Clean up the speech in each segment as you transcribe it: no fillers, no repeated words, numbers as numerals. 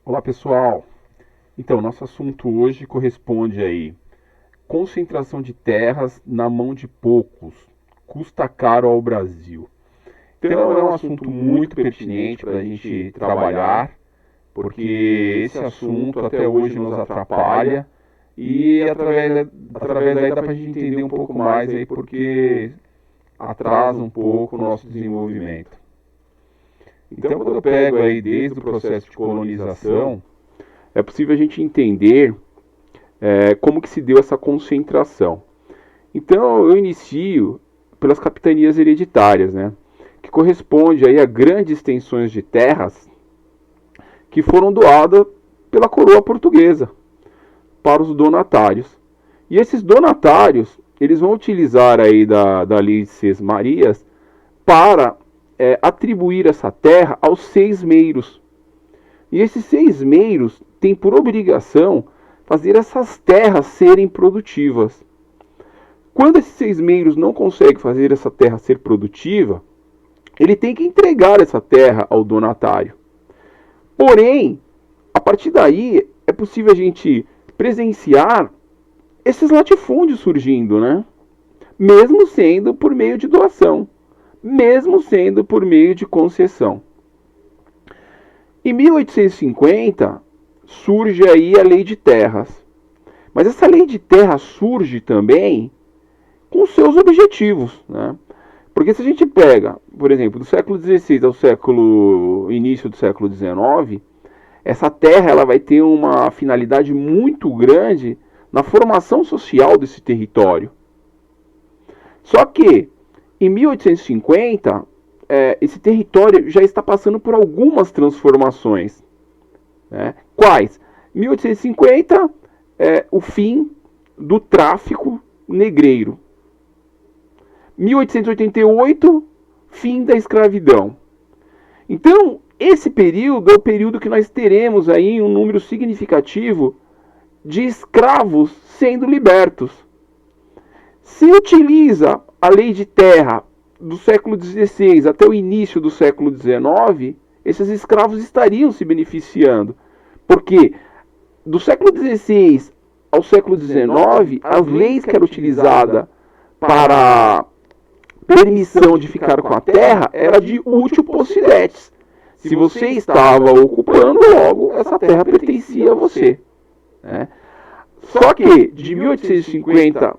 Olá pessoal, então nosso assunto hoje corresponde aí, concentração de terras na mão de poucos, custa caro ao Brasil. Então é um assunto muito pertinente para a gente trabalhar, porque esse assunto até hoje nos atrapalha e através daí dá para a gente entender um pouco mais aí porque atrasa um pouco o nosso desenvolvimento. Então quando eu pego aí desde o processo de colonização, é possível a gente entender como que se deu essa concentração. Então eu inicio pelas capitanias hereditárias, né, que corresponde aí a grandes extensões de terras que foram doadas pela coroa portuguesa para os donatários. E esses donatários, eles vão utilizar aí da lei de Sesmarias para atribuir essa terra aos seis-meiros. E esses seis-meiros têm por obrigação fazer essas terras serem produtivas. Quando esses seis-meiros não conseguem fazer essa terra ser produtiva, ele tem que entregar essa terra ao donatário. Porém, a partir daí é possível a gente presenciar esses latifúndios surgindo, né? Mesmo sendo por meio de doação, mesmo sendo por meio de concessão. Em 1850 surge aí a Lei de Terras. Mas essa Lei de Terras surge também com seus objetivos, né? Porque se a gente pega, por exemplo, do século XVI ao início do século XIX, essa terra ela vai ter uma finalidade muito grande na formação social desse território. Só que em 1850 esse território já está passando por algumas transformações. Né? Quais? 1850 o fim do tráfico negreiro. 1888, fim da escravidão. Então, esse período é o período que nós teremos aí um número significativo de escravos sendo libertos. Se utiliza a lei de terra do século XVI até o início do século XIX, esses escravos estariam se beneficiando. Porque do século XVI ao século XIX, as leis que eram utilizadas para permissão de ficar com a terra era de útil possidetis. Se você estava ocupando, logo essa terra pertencia a você. Né? Só que de 1850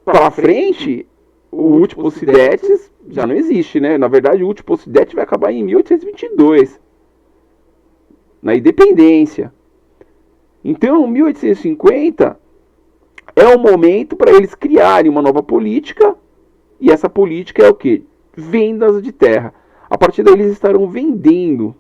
para frente, o útil possidetis já não existe, né? Na verdade, o útil possidetis vai acabar em 1822, na independência. Então, 1850 é o momento para eles criarem uma nova política. E essa política é o quê? Vendas de terra. A partir daí eles estarão vendendo.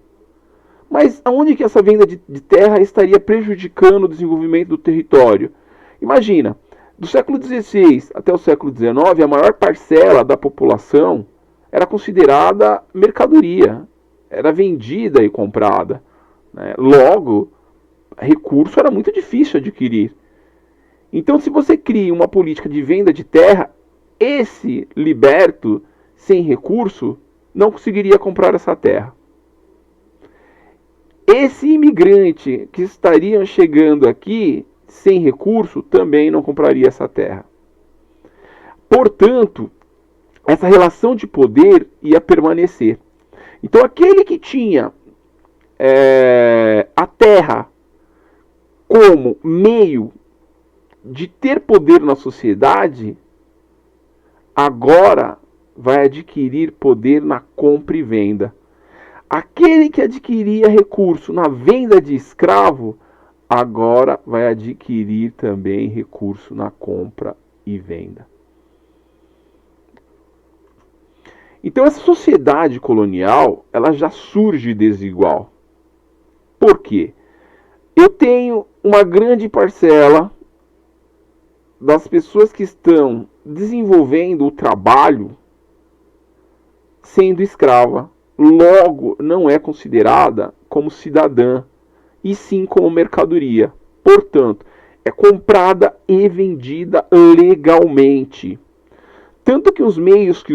Mas aonde que essa venda de terra estaria prejudicando o desenvolvimento do território? Imagina, do século XVI até o século XIX, a maior parcela da população era considerada mercadoria. Era vendida e comprada. Né? Logo, recurso era muito difícil adquirir. Então, se você cria uma política de venda de terra, esse liberto, sem recurso, não conseguiria comprar essa terra. Esse imigrante que estaria chegando aqui, sem recurso, também não compraria essa terra. Portanto, essa relação de poder ia permanecer. Então, aquele que tinha a terra como meio de ter poder na sociedade, agora vai adquirir poder na compra e venda. Aquele que adquiria recurso na venda de escravo, agora vai adquirir também recurso na compra e venda. Então essa sociedade colonial, ela já surge desigual. Por quê? Eu tenho uma grande parcela das pessoas que estão desenvolvendo o trabalho sendo escrava, logo não é considerada como cidadã, e sim como mercadoria. Portanto, é comprada e vendida legalmente. Tanto que os meios que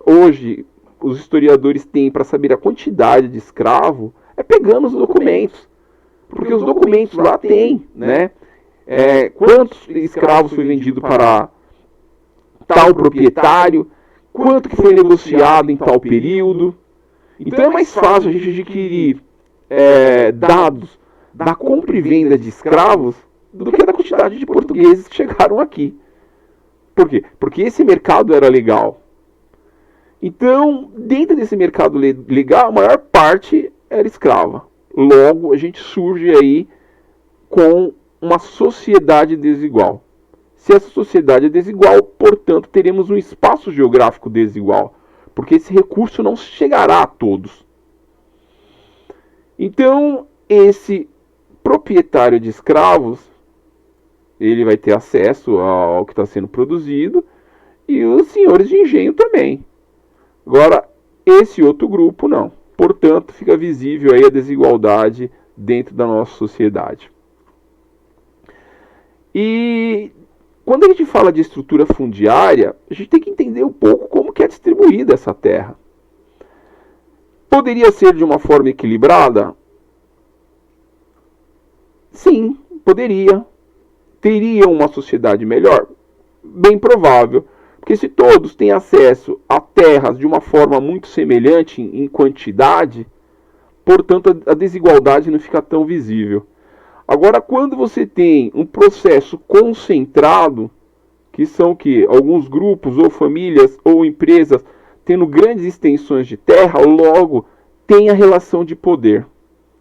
hoje os historiadores têm para saber a quantidade de escravo é pegando os documentos. Porque os documentos lá tem, né? Quantos escravos foi vendido para tal proprietário, quanto que foi negociado em tal período. Então é mais fácil a gente adquirir dados da compra e venda de escravos do que da quantidade de portugueses que chegaram aqui. Por quê? Porque esse mercado era legal. Então, dentro desse mercado legal, a maior parte era escrava. Logo, a gente surge aí com uma sociedade desigual. Se essa sociedade é desigual, portanto, teremos um espaço geográfico desigual, porque esse recurso não chegará a todos. Então, esse proprietário de escravos, ele vai ter acesso ao que está sendo produzido, e os senhores de engenho também. Agora, esse outro grupo não. Portanto, fica visível aí a desigualdade dentro da nossa sociedade. E quando a gente fala de estrutura fundiária, a gente tem que entender um pouco como que é distribuída essa terra. Poderia ser de uma forma equilibrada? Sim, poderia. Teria uma sociedade melhor? Bem provável. Porque se todos têm acesso a terras de uma forma muito semelhante em quantidade, portanto a desigualdade não fica tão visível. Agora, quando você tem um processo concentrado, que são o quê? Alguns grupos ou famílias ou empresas tendo grandes extensões de terra, logo tem a relação de poder.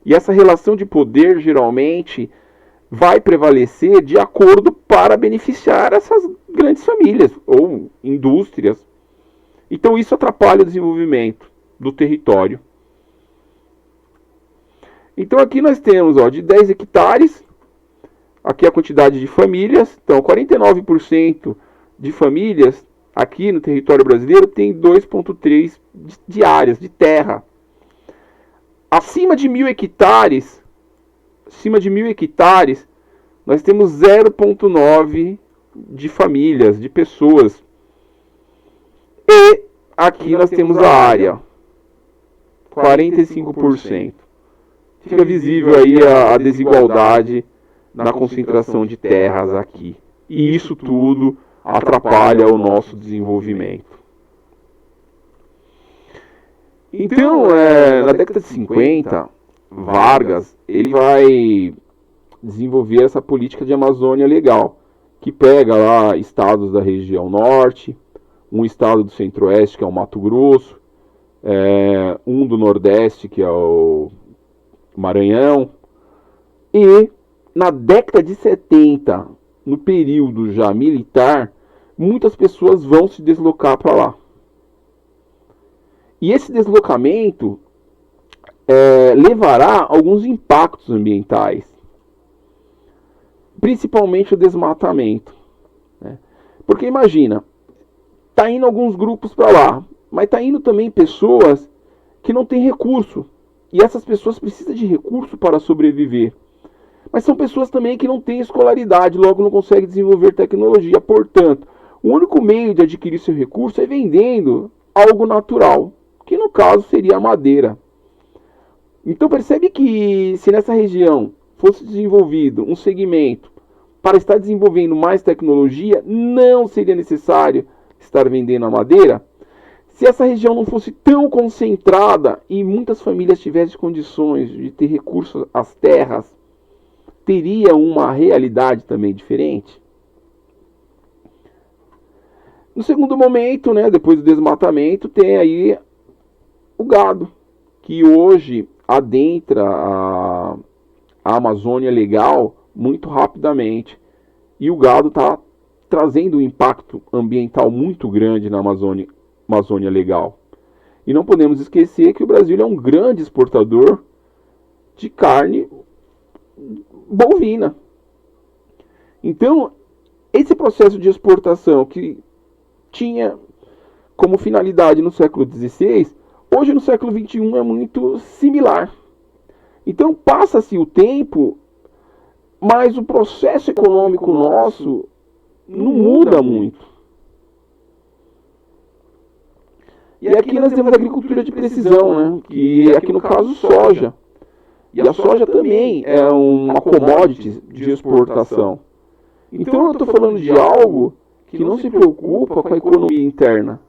E essa relação de poder, geralmente, vai prevalecer de acordo para beneficiar essas grandes famílias ou indústrias. Então isso atrapalha o desenvolvimento do território. Então aqui nós temos de 10 hectares, aqui a quantidade de famílias. Então 49% de famílias aqui no território brasileiro tem 2,3 de áreas de terra. Acima de 1.000 hectares, nós temos 0,9 de famílias, de pessoas. E aqui nós temos a área, 45%. Fica visível aí a desigualdade na concentração de terras aqui. E isso tudo atrapalha o nosso desenvolvimento. Então, na década de 50, Vargas ele vai desenvolver essa política de Amazônia Legal, que pega lá estados da região norte, um estado do centro-oeste, que é o Mato Grosso, um do nordeste, que é o Maranhão, e na década de 70, no período já militar, muitas pessoas vão se deslocar para lá. E esse deslocamento levará alguns impactos ambientais, principalmente o desmatamento. Né? Porque imagina, está indo alguns grupos para lá, mas está indo também pessoas que não têm recurso. E essas pessoas precisam de recurso para sobreviver. Mas são pessoas também que não têm escolaridade, logo não conseguem desenvolver tecnologia. Portanto, o único meio de adquirir seu recurso é vendendo algo natural, que no caso seria a madeira. Então percebe que se nessa região fosse desenvolvido um segmento para estar desenvolvendo mais tecnologia, não seria necessário estar vendendo a madeira. Se essa região não fosse tão concentrada e muitas famílias tivessem condições de ter recurso às terras, teria uma realidade também diferente. No segundo momento, né, depois do desmatamento, tem aí o gado, que hoje adentra a Amazônia Legal muito rapidamente. E o gado está trazendo um impacto ambiental muito grande na Amazônia Legal. E não podemos esquecer que o Brasil é um grande exportador de carne bovina. Então, esse processo de exportação que tinha como finalidade no século XVI, hoje no século XXI é muito similar. Então, passa-se o tempo, mas o processo econômico nosso não muda muito. E aqui nós temos a agricultura de precisão, né? Que aqui no caso soja. E a soja também é uma commodity de exportação. Então eu estou falando de algo que não se preocupa com a economia interna,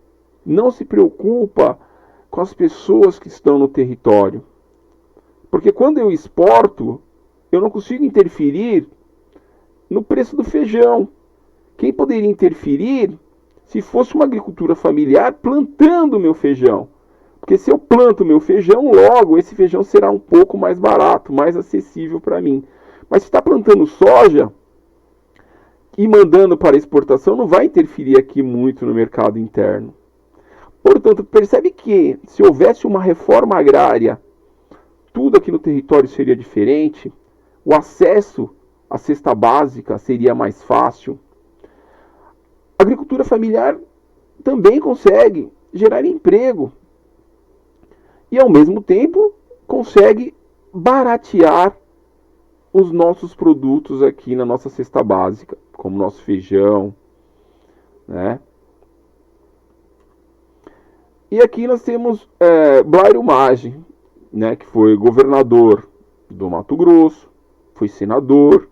não se preocupa com as pessoas que estão no território. Porque quando eu exporto, eu não consigo interferir no preço do feijão. Quem poderia interferir se fosse uma agricultura familiar plantando meu feijão? Porque se eu planto meu feijão, logo esse feijão será um pouco mais barato, mais acessível para mim. Mas se está plantando soja e mandando para exportação, não vai interferir aqui muito no mercado interno. Portanto, percebe que se houvesse uma reforma agrária, tudo aqui no território seria diferente, o acesso à cesta básica seria mais fácil. A agricultura familiar também consegue gerar emprego e, ao mesmo tempo, consegue baratear os nossos produtos aqui na nossa cesta básica, como nosso feijão, né? E aqui nós temos Blairo Maggi, né, que foi governador do Mato Grosso, foi senador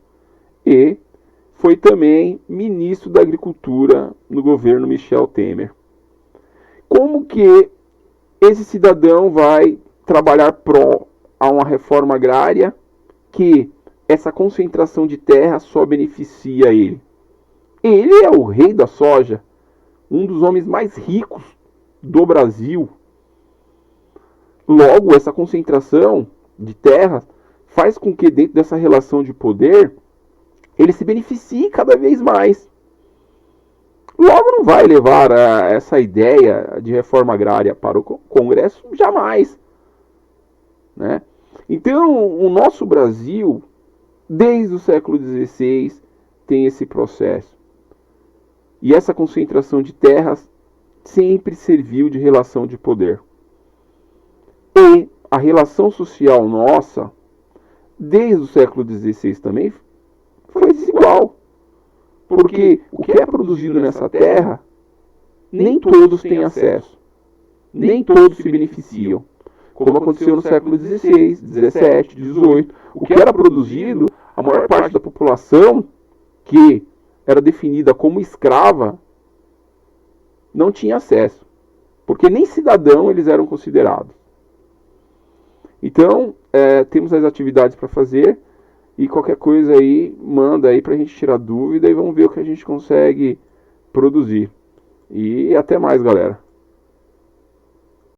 e foi também ministro da Agricultura no governo Michel Temer. Como que esse cidadão vai trabalhar a uma reforma agrária que essa concentração de terra só beneficia ele? Ele é o rei da soja, um dos homens mais ricos do Brasil. Logo, essa concentração de terra faz com que dentro dessa relação de poder ele se beneficie cada vez mais. Logo, não vai levar essa ideia de reforma agrária para o Congresso jamais, né? Então, o nosso Brasil, desde o século XVI, tem esse processo. E essa concentração de terras sempre serviu de relação de poder. E a relação social nossa, desde o século XVI também, foi desigual. Porque o que é produzido nessa terra, nem todos têm acesso. Nem todos se beneficiam. Como aconteceu no século XVI, XVII, XVIII. O que era produzido, a maior parte da população, que era definida como escrava, não tinha acesso. Porque nem cidadão eles eram considerados. Então, temos as atividades para fazer. E qualquer coisa aí, manda aí pra gente tirar dúvida e vamos ver o que a gente consegue produzir. E até mais, galera.